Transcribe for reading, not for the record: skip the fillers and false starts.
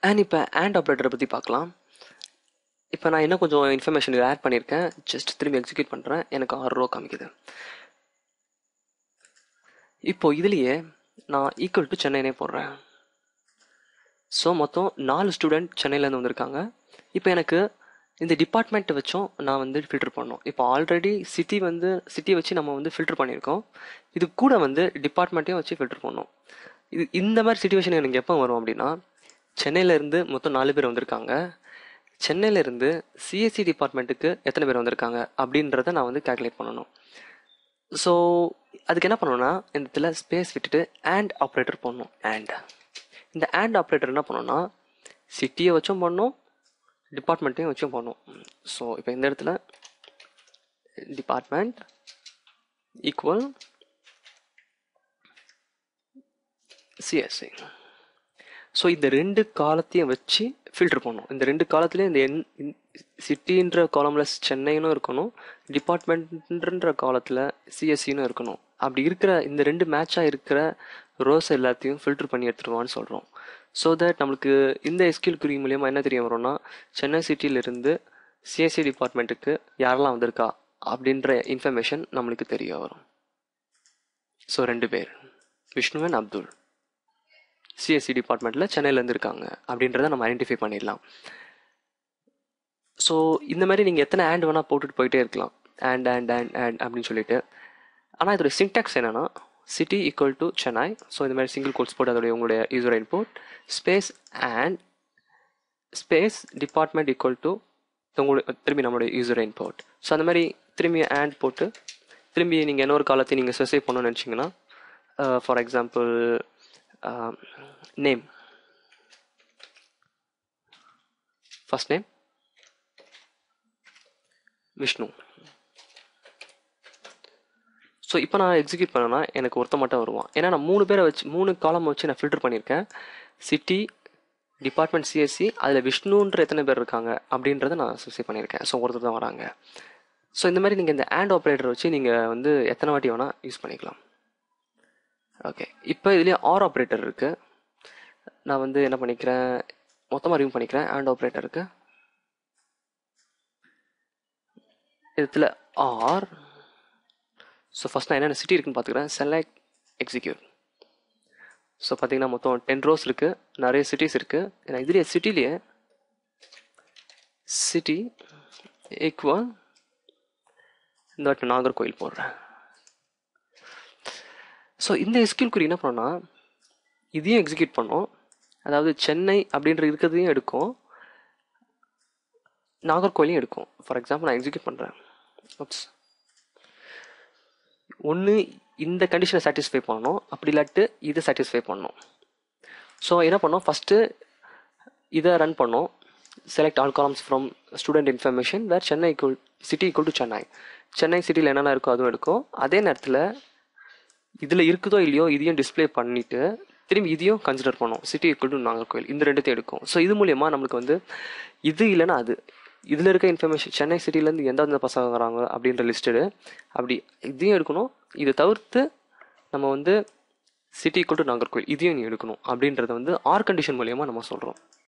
And இப்போ and ஆப்ரேட்டரை பற்றி பார்க்கலாம். இப்போ நான் என்ன கொஞ்சம் இன்ஃபர்மேஷன் ஆட் பண்ணியிருக்கேன். ஜஸ்ட் திரும்பி எக்ஸிக்யூட் பண்ணுறேன். எனக்கு 6 ரூபா காமிக்குது. இப்போ இதுலேயே நான் ஈக்குவல் டு சென்னைனே போடுறேன். ஸோ மொத்தம் 4 ஸ்டூடெண்ட் சென்னையிலேருந்து வந்திருக்காங்க. இப்போ எனக்கு இந்த டிபார்ட்மெண்ட்டை வச்சும் நான் வந்து ஃபில்டர் பண்ணோம். இப்போ ஆல்ரெடி சிட்டியை வச்சு நம்ம வந்து ஃபில்டர் பண்ணியிருக்கோம். இது கூட வந்து டிபார்ட்மெண்ட்டையும் வச்சு ஃபில்டர் பண்ணோம். இந்த மாதிரி சுச்சுவேஷன் எனக்கு எப்போ வரும் அப்படின்னா, சென்னையிலேருந்து மொத்தம் 4 பேர் வந்திருக்காங்க. சென்னையிலேருந்து சிஎஸ்சி டிபார்ட்மெண்ட்டுக்கு எத்தனை பேர் வந்திருக்காங்க அப்படின்றத நான் வந்து கேல்குலேட் பண்ணணும். ஸோ அதுக்கு என்ன பண்ணணும்னா, இந்த இடத்துல ஸ்பேஸ் விட்டுட்டு அண்ட் ஆப்ரேட்டர் பண்ணணும். இந்த அண்ட் ஆப்ரேட்டர் என்ன பண்ணணும்னா, சிட்டியை வச்சும் பண்ணணும், டிபார்ட்மெண்ட்டையும் வச்சும் பண்ணணும். ஸோ இப்போ இந்த இடத்துல டிபார்ட்மெண்ட் ஈக்குவல் சிஎஸ்சி. ஸோ இந்த 2 காலத்தையும் வச்சு ஃபில்டர் பண்ணணும். இந்த 2 காலத்துலேயும் இந்த சிட்டின்ற காலமில் சென்னைன்னு இருக்கணும், டிபார்ட்மெண்ட்ன்ற காலத்தில் சிஎஸ்சின்னு இருக்கணும். அப்படி இருக்கிற இந்த 2 மேட்சாக இருக்கிற ரோஸ் எல்லாத்தையும் ஃபில்டர் பண்ணி எடுத்துருவான்னு சொல்கிறோம். ஸோ தட் நம்மளுக்கு இந்த எஸ்கியூஎல் query மூலியமாக என்ன தெரிய வரும்னா, சென்னை சிட்டியிலிருந்து சிஎஸ்சி டிபார்ட்மெண்ட்டுக்கு யாரெல்லாம் வந்திருக்கா அப்படின்ற இன்ஃபர்மேஷன் நம்மளுக்கு தெரிய வரும். ஸோ 2 பேர், விஷ்ணு அண்ட் அப்துல், சிஎஸ்சி டிபார்ட்மெண்ட்டில் சென்னையிலேருந்து இருக்காங்க அப்படின்றத நம்ம ஐடென்டிஃபை பண்ணிடலாம். ஸோ இந்த மாதிரி நீங்கள் எத்தனை ஆண்ட் வேணால் போட்டுட்டு போயிட்டே இருக்கலாம், அண்ட் அப்படின்னு சொல்லிட்டு. ஆனால் இதோட சின்டாக்ஸ் என்னென்னா, city equal to Chennai. So இந்த மாதிரி சிங்கிள் கோட்ஸ் போட்டு அதோடைய உங்களுடைய user input space and space department equal to திரும்பி நம்மளுடைய யூசர் இன்புட். ஸோ அந்த மாதிரி திரும்பி அண்ட் போட்டு திரும்பி நீங்கள் இன்னொரு காலத்தை நீங்கள் ஸ்பெசிஃபை பண்ணணும்னு நினச்சிங்கன்னா, for example name, first name Vishnu. So இப்போ நான் எக்ஸிக்யூட் பண்ணேன்னா எனக்கு ஒருத்த மட்டும் வருவான். ஏன்னா நான் 3 பேரை வச்சு 3 காலம் வச்சு நான் ஃபில்டர் பண்ணியிருக்கேன். சிட்டி, டிபார்ட்மெண்ட் சிஎஸ்சி, அதில் விஷ்ணுன்ற எத்தனை பேர் இருக்காங்க அப்படின்றத நான் ஸ்பெசிஃபை பண்ணியிருக்கேன். ஸோ ஒருத்தர் தான் வராங்க. ஸோ இந்த மாதிரி நீங்கள் இந்த அண்ட் ஆப்ரேட்டர் வச்சு நீங்கள் வந்து எத்தனை வாட்டி வேணால் யூஸ் பண்ணிக்கலாம். ஓகே, இப்போ இதுலேயே ஆர் ஆப்ரேட்டர் இருக்குது. நான் வந்து என்ன பண்ணிக்கிறேன், மொத்தமாக ரிமூவ் பண்ணிக்கிறேன் அண்ட் ஆப்ரேட்டருக்கு. இதில் ஆர். ஸோ ஃபஸ்ட் நான் என்னென்ன சிட்டி இருக்குன்னு பார்த்துக்கிறேன். Select execute. ஸோ பார்த்தீங்கன்னா மொத்தம் 10 ரோஸ் இருக்குது, நிறைய சிட்டிஸ் இருக்குது. ஏன்னா இதுலேயே சிட்டிலேயே சிட்டி ஈக்குவல் இந்த வாட்டி நாகர்கோயில் போடுறேன். ஸோ இந்த எஸ்கியூஎல் query என்ன பண்ணோன்னா, இதையும் எக்ஸிக்யூட் பண்ணோம். அதாவது சென்னை அப்படின்ற இருக்கிறதையும் எடுக்கும், நாகர்கோயிலையும் எடுக்கும். ஃபார் எக்ஸாம்பிள் நான் எக்ஸிக்யூட் பண்ணுறேன். ஒன்று இந்த கண்டிஷனை சாட்டிஸ்ஃபை பண்ணணும், அப்படி இல்லாட்டு இதை சாட்டிஸ்ஃபை பண்ணணும். ஸோ என்ன பண்ணோம், ஃபஸ்ட்டு இதை ரன் பண்ணோம். Select all columns from student information where Chennai city equal to Chennai. Chennai சிட்டியில் என்னென்ன இருக்கோ அதுவும் எடுக்கும். அதே நேரத்தில் இதில் இருக்குதோ இல்லையோ இதையும் டிஸ்பிளே பண்ணிவிட்டு திரும்பி இதையும் கன்சிடர் பண்ணோம். சிட்டி ஈக்குவல் டு நாகர்கோயில், இந்த 2த்தையும் எடுக்கும். ஸோ இது மூலியமாக நம்மளுக்கு வந்து இது இல்லைன்னா அது, இதில் இருக்க இன்ஃபர்மேஷன் சென்னை சிட்டிலேருந்து எந்தெந்த பசங்க வராங்க அப்படின்ற லிஸ்டடு அப்படி இதையும் எடுக்கணும். இதை தவிர்த்து நம்ம வந்து சிட்டி ஈக்குவல் டு நாகர்கோயில் இதையும் நீ எடுக்கணும் அப்படின்றத வந்து ஆர் கண்டிஷன் மூலியமாக நம்ம சொல்கிறோம்.